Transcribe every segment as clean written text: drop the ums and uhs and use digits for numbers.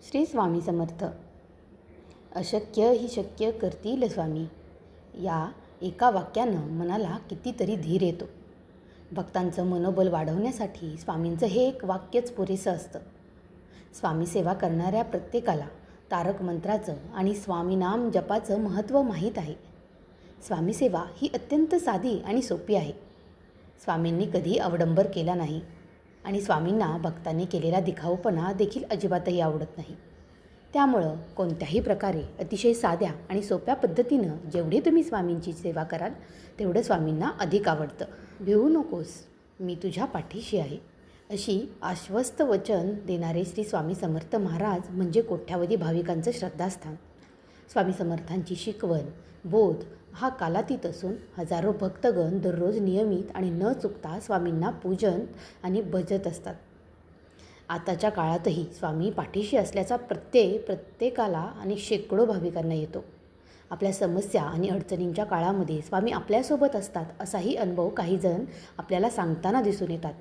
श्री स्वामी समर्थ. अशक्य ही शक्य करतील स्वामी, या एका वाक्यानं मनाला कितीतरी धीर येतो. भक्तांचं मनोबल वाढवण्यासाठी स्वामींचं हे एक वाक्यच पुरेसं असतं. स्वामी सेवा करणाऱ्या प्रत्येकाला तारक मंत्राचं आणि स्वामीनाम जपाचं महत्त्व माहीत आहे. स्वामी सेवा ही अत्यंत साधी आणि सोपी आहे. स्वामींनी कधी अवडंबर केला नाही आणि स्वामींना भक्तांनी केलेला दिखाऊपणा देखील अजिबातही आवडत नाही. त्यामुळं कोणत्याही प्रकारे अतिशय साध्या आणि सोप्या पद्धतीनं जेवढी तुम्ही स्वामींची सेवा कराल तेवढं स्वामींना अधिक आवडतं. भिवू नकोस, मी तुझ्या पाठीशी आहे, अशी आश्वस्त वचन देणारे श्री स्वामी समर्थ महाराज म्हणजे कोट्यावधी भाविकांचं श्रद्धास्थान. स्वामी समर्थांची शिकवण, बोध हा कालातीत असून हजारो भक्तगण दररोज नियमित आणि न चुकता स्वामींना पूजन आणि भजत असतात. आताच्या काळातही स्वामी पाठीशी असल्याचा प्रत्येकाला आणि शेकडो भाविकांना येतो. आपल्या समस्या आणि अडचणींच्या काळामध्ये स्वामी आपल्यासोबत असतात असाही अनुभव काहीजण आपल्याला सांगताना दिसून येतात.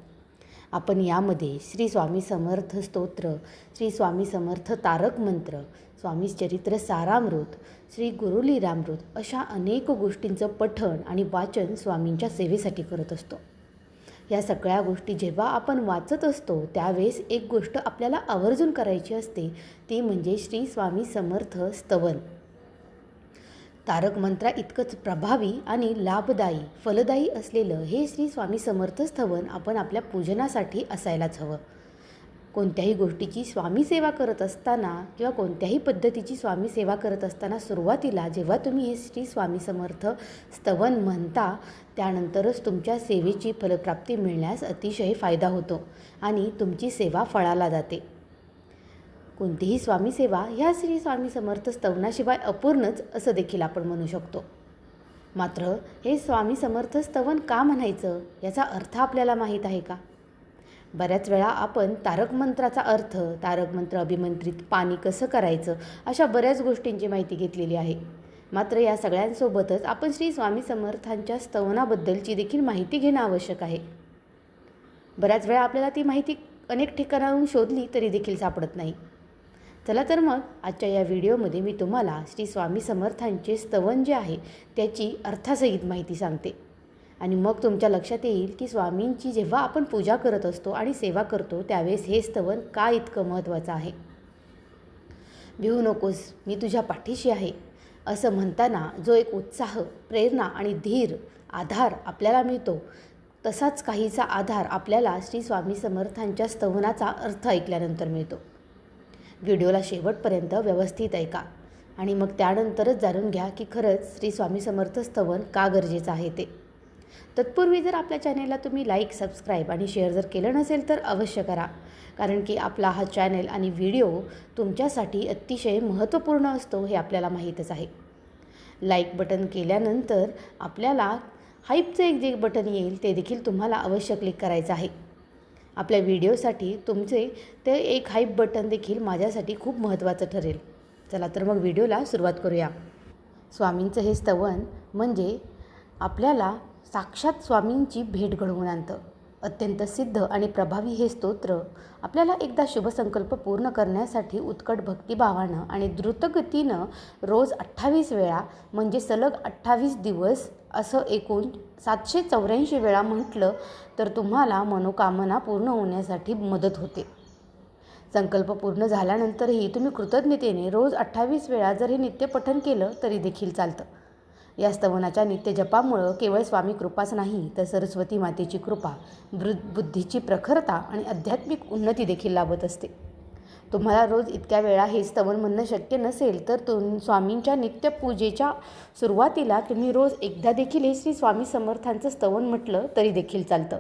आपण यामध्ये श्री स्वामी समर्थ स्तोत्र, श्री स्वामी समर्थ तारक मंत्र, स्वामी चरित्र सारामृत, श्री गुरुलीलामृत अशा अनेक गोष्टींचं पठण आणि वाचन स्वामींच्या सेवेसाठी करत असतो. या सगळ्या गोष्टी जेव्हा आपण वाचत असतो त्यावेळेस एक गोष्ट आपल्याला आवर्जून करायची असते, ती म्हणजे श्री स्वामी समर्थ स्तवन. तारक मंत्रा इतकंच प्रभावी आणि लाभदायी फलदायी असलेलं हे श्री स्वामी समर्थ स्तवन आपण आपल्या पूजनासाठी असायलाच हवं. कोणत्याही गोष्टीची स्वामी सेवा करत असताना किंवा कोणत्याही पद्धतीची स्वामी सेवा करत असताना सुरुवातीला जेव्हा तुम्ही हे श्री स्वामी समर्थ स्तवन म्हणता त्यानंतरच तुमच्या सेवेची फलप्राप्ती मिळण्यास अतिशय फायदा होतो आणि तुमची सेवा फळाला जाते. कोणतीही स्वामी सेवा ह्या श्री स्वामी समर्थ स्तवनाशिवाय अपूर्णच असं देखील आपण म्हणू शकतो. मात्र हे स्वामी समर्थ स्तवन का म्हणायचं याचा अर्थ आपल्याला माहीत आहे का? बऱ्याच वेळा आपण तारक मंत्राचा अर्थ, तारक मंत्र अभिमंत्रित पाणी कसं करायचं अशा बऱ्याच गोष्टींची माहिती घेतलेली आहे. मात्र या सगळ्यांसोबतच आपण श्री स्वामी समर्थांच्या स्तवनाबद्दलची देखील माहिती घेणं आवश्यक आहे. बऱ्याच वेळा आपल्याला ती माहिती अनेक ठिकाणाहून शोधली तरी देखील सापडत नाही. चला तर मग आजच्या या व्हिडिओमध्ये मी तुम्हाला श्री स्वामी समर्थांचे स्तवन जे आहे त्याची अर्थासहित माहिती सांगते आणि मग तुमच्या लक्षात येईल की स्वामींची जेव्हा आपण पूजा करत असतो आणि सेवा करतो त्यावेळेस हे स्तवन का इतकं महत्त्वाचं आहे. भिवू नकोस, मी तुझ्या पाठीशी आहे असं म्हणताना जो एक उत्साह, प्रेरणा आणि धीर, आधार आपल्याला मिळतो, तसाच काहीसा आधार आपल्याला श्री स्वामी समर्थांच्या स्तवनाचा अर्थ ऐकल्यानंतर मिळतो. व्हिडिओला शेवटपर्यंत व्यवस्थित ऐका आणि मग त्यानंतरच जाणून घ्या की खरंच श्री स्वामी समर्थ स्तवन का गरजेचं आहे ते. तत्पूर्वी जर आपल्या चॅनेलला तुम्ही लाईक, सबस्क्राईब आणि शेअर जर केलं नसेल तर अवश्य करा, कारण की आपला हा चॅनेल आणि व्हिडिओ तुमच्यासाठी अतिशय महत्त्वपूर्ण असतो हे आपल्याला माहीतच आहे. लाईक बटन केल्यानंतर आपल्याला हाईपचं एक जे बटन येईल ते देखील तुम्हाला अवश्य क्लिक करायचं आहे. आपल्या व्हिडिओसाठी तुमचे ते एक हाईप बटन देखील माझ्यासाठी खूप महत्त्वाचं ठरेल. चला तर मग व्हिडिओला सुरुवात करूया. स्वामींचं हे स्तवन म्हणजे आपल्याला साक्षात स्वामींची भेट घडवून आणतं. अत्यंत सिद्ध आणि प्रभावी हे स्तोत्र आपल्याला एकदा शुभसंकल्प पूर्ण करण्यासाठी उत्कट भक्तिभावानं आणि द्रुतगतीनं रोज 28 वेळा म्हणजे सलग 28 दिवस असं एकूण 784 वेळा म्हटलं तर तुम्हाला मनोकामना पूर्ण होण्यासाठी मदत होते. संकल्प पूर्ण झाल्यानंतरही तुम्ही कृतज्ञतेने रोज 28 वेळा जर हे नित्यपठण केलं तरी देखील चालतं. या स्तवनाच्या नित्यजपामुळं केवळ स्वामी कृपाच नाही तर सरस्वती मातेची कृपा, बुद्धीची प्रखरता आणि आध्यात्मिक उन्नती देखील लाभत असते. तुम्हाला रोज इतक्या वेळा हे स्तवन म्हणणं शक्य नसेल तर स्वामींच्या नित्यपूजेच्या सुरुवातीला तुम्ही रोज एकदा देखील हे श्री स्वामी समर्थांचं स्तवन म्हटलं तरी देखील चालतं.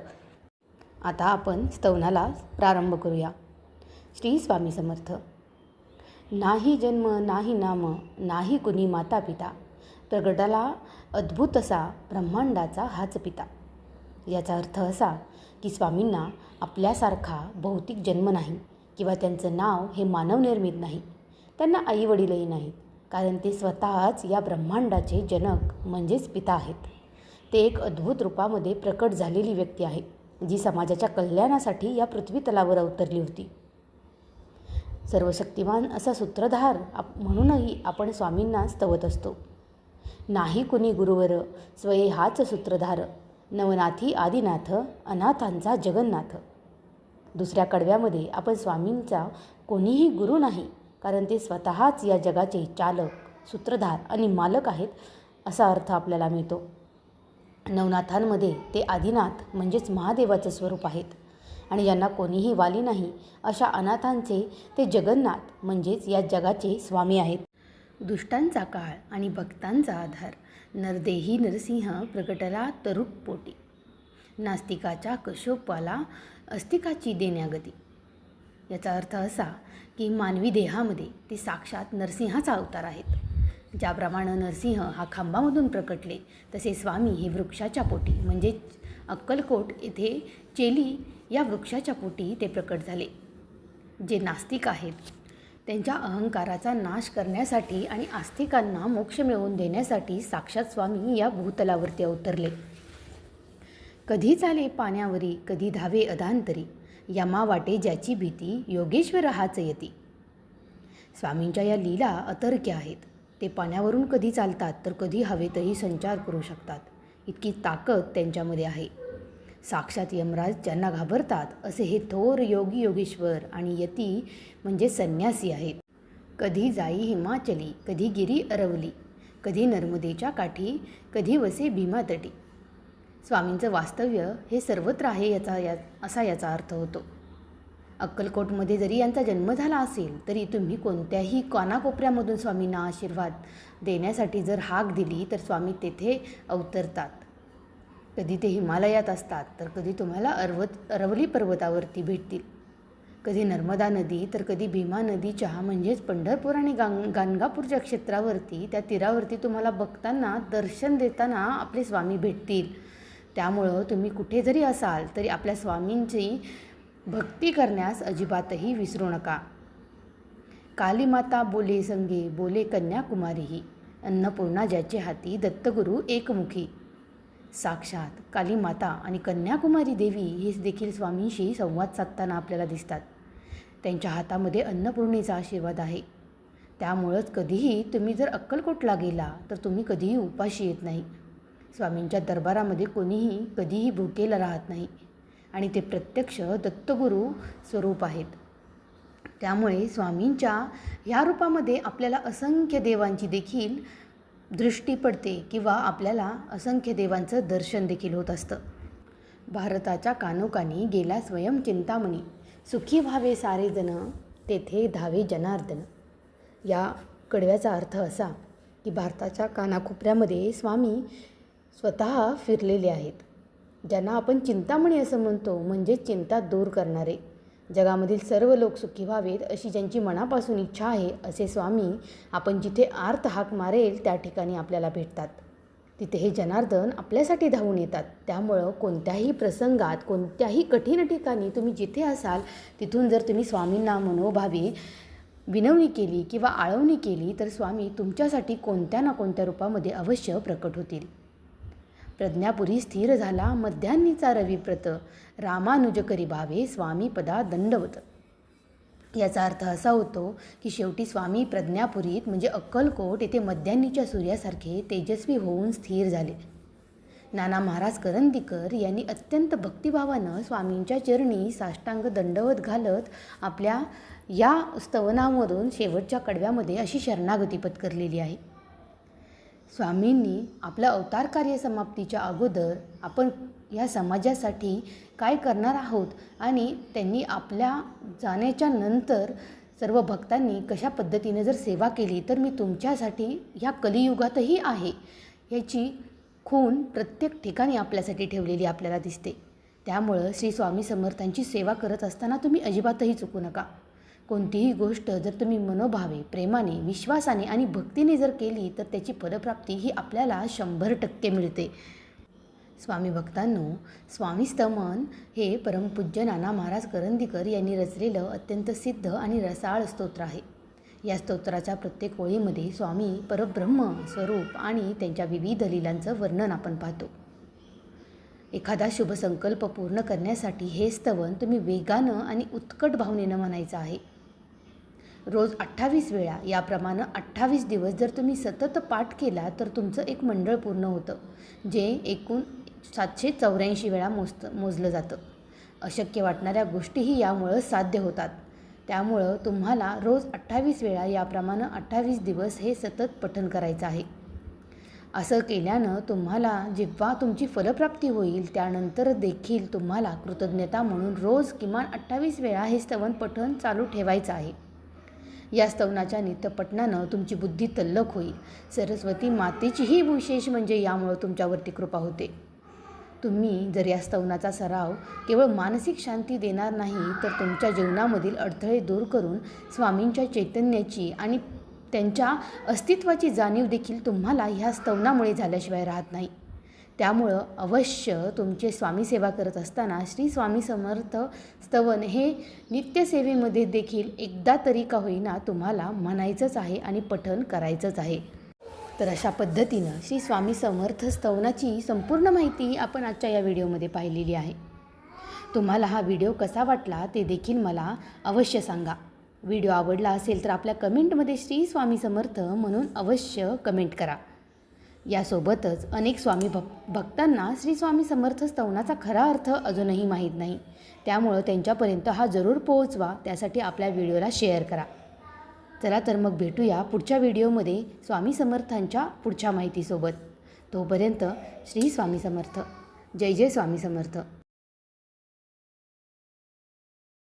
आता आपण स्तवनाला प्रारंभ करूया. श्री स्वामी समर्थ. नाही जन्म नाही नाम नाही कुणी माता पिता, प्रगटाला अद्भुत असा ब्रह्मांडाचा हाच पिता. याचा अर्थ असा की स्वामींना आपल्यासारखा भौतिक जन्म नाही किंवा त्यांचं नाव हे मानवनिर्मित नाही. त्यांना आईवडीलही नाहीत, कारण ते स्वतःच या ब्रह्मांडाचे जनक म्हणजेच पिता आहेत. ते एक अद्भुत रूपामध्ये प्रकट झालेली व्यक्ती आहे जी समाजाच्या कल्याणासाठी या पृथ्वी तलावर अवतरली होती. सर्वशक्तिमान असा सूत्रधार म्हणूनही आपण स्वामींना स्तवत असतो. नाही कुणी गुरुवर स्वये हाच सूत्रधार, नवनाथी आदिनाथ अनाथांचा जगन्नाथ. दुसऱ्या कडव्यामध्ये आपण स्वामींचा कोणीही गुरु नाही, कारण ते स्वतःच या जगाचे चालक, सूत्रधार आणि मालक आहेत असा अर्थ आपल्याला मिळतो. नवनाथांमध्ये ते आदिनाथ म्हणजेच महादेवाचं स्वरूप आहेत आणि ज्यांना कोणीही वाली नाही अशा अनाथांचे ते जगन्नाथ म्हणजेच या जगाचे स्वामी आहेत. दुष्टांचा काळ आणि भक्तांचा आधार, नरदेही नरसिंह प्रगटला तरुप पोटी, नास्तिकाच्या कशोपाला अस्तिकाची देण्यागती. याचा अर्थ असा की मानवी देहामध्ये ते साक्षात नरसिंहाचा अवतार आहेत. ज्याप्रमाणे नरसिंह हा खांबामधून प्रकटले तसे स्वामी हे वृक्षाच्या पोटी म्हणजेच अक्कलकोट येथे चेली या वृक्षाच्या पोटी ते प्रकट झाले. जे नास्तिक आहेत त्यांच्या अहंकाराचा नाश करण्यासाठी आणि आस्तिकांना मोक्ष मिळवून देण्यासाठी साक्षात स्वामी या भूतलावरती अवतरले. कधी चाले पाण्यावरी, कधी धावे अधांतरी, यमा वाटे ज्याची भीती, योगेश्वर हाच यती. स्वामींच्या या लीला अतर्क्य आहेत. ते पाण्यावरून कधी चालतात तर कधी हवेतही संचार करू शकतात. इतकी ताकद त्यांच्यामध्ये आहे. साक्षात यमराज ज्यांना घाबरतात असे हे थोर योगी योगेश्वर आणि यती म्हणजे संन्यासी आहेत. कधी जाई हिमाचली, कधी गिरी अरवली, कधी नर्मदेच्या काठी, कधी वसे भीमातटी. स्वामींचं वास्तव्य हे सर्वत्र आहे असा याचा अर्थ होतो. अक्कलकोटमध्ये जरी यांचा जन्म झाला असेल तरी तुम्ही कोणत्याही कानाकोपऱ्यामधून स्वामींना आशीर्वाद देण्यासाठी जर हाक दिली तर स्वामी तेथे अवतरतात. कधी ते हिमालयात असतात तर कधी तुम्हाला अरवली पर्वतावरती भेटतील, कधी नर्मदा नदी तर कधी भीमा नदीच्या म्हणजेच पंढरपूर आणि गाणगापूरच्या क्षेत्रावरती त्या तीरावरती तुम्हाला बघताना दर्शन देताना आपले स्वामी भेटतील. त्यामुळं तुम्ही कुठे जरी असाल तरी आपल्या स्वामींची भक्ती करण्यास अजिबातही विसरू नका. कालीमाता बोले संगे, बोले कन्याकुमारीही, अन्नपूर्णा ज्याचे हाती, दत्तगुरू एकमुखी. साक्षात कालीमाता आणि कन्याकुमारी देवी हे देखील स्वामींशी संवाद साधताना आपल्याला दिसतात. त्यांच्या हातामध्ये अन्नपूर्णेचा आशीर्वाद आहे. त्यामुळंच कधीही तुम्ही जर अक्कलकोटला गेला तर तुम्ही कधीही उपाशी येत नाही. स्वामींच्या दरबारामध्ये कोणीही कधीही भुकेला राहत नाही आणि ते प्रत्यक्ष दत्तगुरू स्वरूप आहेत. त्यामुळे स्वामींच्या ह्या रूपामध्ये आपल्याला असंख्य देवांची देखील दृष्टी पडते किंवा आपल्याला असंख्य देवांचं दर्शन देखील होत असतं. भारताच्या कानोकानी गेला स्वयं चिंतामणी, सुखी व्हावे सारे जन, तेथे धावे जनार्दन. या कडव्याचा अर्थ असा की भारताच्या कानाकोपऱ्यामध्ये स्वामी स्वतः फिरलेले आहेत. ज्यांना आपण चिंतामणी असं म्हणतो म्हणजे चिंता दूर करणारे. जगामधील सर्व लोक सुखी व्हावेत अशी ज्यांची मनापासून इच्छा आहे असे स्वामी आपण जिथे आर्त हाक मारेल त्या ठिकाणी आपल्याला भेटतात. तिथे हे जनार्दन आपल्यासाठी धावून येतात. त्यामुळं कोणत्याही प्रसंगात कोणत्याही कठीण ठिकाणी तुम्ही जिथे असाल तिथून जर तुम्ही स्वामींना मनोभावे विनवणी केली किंवा आळवणी केली तर स्वामी तुमच्यासाठी कोणत्या ना कोणत्या रूपामध्ये अवश्य प्रकट होतील. प्रज्ञापुरी स्थिर झाला मध्यान्नीचा रविप्रत, रामानुज करी भावे स्वामी पदा दंडवत. याचा अर्थ असा होतो की शेवटी स्वामी प्रज्ञापुरीत म्हणजे अक्कलकोट येथे मध्यान्नीच्या सूर्यासारखे तेजस्वी होऊन स्थिर झाले. नाना महाराज करंदीकर यांनी अत्यंत भक्तिभावानं स्वामींच्या चरणी साष्टांग दंडवत घालत आपल्या या स्तवनामधून शेवटच्या कडव्यामध्ये अशी शरणागती पत्करलेली आहे. स्वामींनी आपलं अवतार कार्य समाप्तीच्या अगोदर आपण या समाजासाठी काय करणार आहोत आणि त्यांनी आपल्या जाण्याच्या नंतर सर्व भक्तांनी कशा पद्धतीने जर सेवा केली तर मी तुमच्यासाठी ह्या कलियुगातही आहे याची खूण प्रत्येक ठिकाणी आपल्यासाठी ठेवलेली आपल्याला दिसते. त्यामुळं श्री स्वामी समर्थांची सेवा करत असताना तुम्ही अजिबातही चुकू नका. कोणतीही गोष्ट जर तुम्ही मनोभावे, प्रेमाने, विश्वासाने आणि भक्तीने जर केली तर त्याची फलप्राप्ती ही आपल्याला 100% मिळते. स्वामी भक्तांनो, स्वामी स्तवन हे परमपूज्य नाना महाराज करंदीकर यांनी रचलेलं अत्यंत सिद्ध आणि रसाळ स्तोत्र आहे. या स्तोत्राच्या प्रत्येक ओळीमध्ये स्वामी परब्रह्म स्वरूप आणि त्यांच्या विविध लीलांचं वर्णन आपण पाहतो. एखादा शुभ संकल्प पूर्ण करण्यासाठी हे स्तवन तुम्ही वेगानं आणि उत्कट भावनेनं म्हणायचं आहे. रोज 28 वेळा याप्रमाणे 28 दिवस जर तुम्ही सतत पाठ केला तर तुमचं एक मंडळ पूर्ण होतं, जे एकूण 784 वेळा मोजलं जातं. अशक्य वाटणाऱ्या गोष्टीही यामुळं साध्य होतात. त्यामुळं तुम्हाला रोज 28 वेळा याप्रमाणे 28 दिवस हे सतत पठण करायचं आहे. असं केल्यानं तुम्हाला जेव्हा तुमची फलप्राप्ती होईल त्यानंतर देखील तुम्हाला कृतज्ञता म्हणून रोज किमान 28 वेळा हे स्तवन पठण चालू ठेवायचं आहे. या स्तवनाच्या नित्यपठणानं तुमची बुद्धी तल्लख होईल. सरस्वती मातेचीही विशेष म्हणजे यामुळं तुमच्यावरती कृपा होते. तुम्ही जर या स्तवनाचा सराव केवळ मानसिक शांती देणार नाही तर तुमच्या जीवनामधील अडथळे दूर करून स्वामींच्या चैतन्याची आणि त्यांच्या अस्तित्वाची जाणीव देखील तुम्हाला ह्या स्तवनामुळे झाल्याशिवाय राहत नाही. त्यामुळं अवश्य तुमचे स्वामी सेवा करत असताना श्री स्वामी समर्थ स्तवन हे नित्यसेवेमध्ये देखील एकदा तरी का होईना तुम्हाला म्हणायचंच आहे आणि पठण करायचंच आहे. तर अशा पद्धतीनं श्री स्वामी समर्थ स्तवनाची संपूर्ण माहिती आपण आजच्या या व्हिडिओमध्ये पाहिलेली आहे. तुम्हाला हा व्हिडिओ कसा वाटला ते देखील मला अवश्य सांगा. व्हिडिओ आवडला असेल तर आपल्या कमेंटमध्ये श्री स्वामी समर्थ म्हणून अवश्य कमेंट करा. यासोबतच अनेक स्वामी भक्तांना श्री स्वामी समर्थ स्तवनाचा खरा अर्थ अजूनही माहीत नाही. त्यामुळं त्यांच्यापर्यंत हा जरूर पोहोचवा. त्यासाठी आपल्या व्हिडिओला शेअर करा. चला तर मग भेटूया पुढच्या व्हिडिओमध्ये स्वामी समर्थांच्या पुढच्या माहितीसोबत. तोपर्यंत श्री स्वामी समर्थ. जय जय स्वामी समर्थ.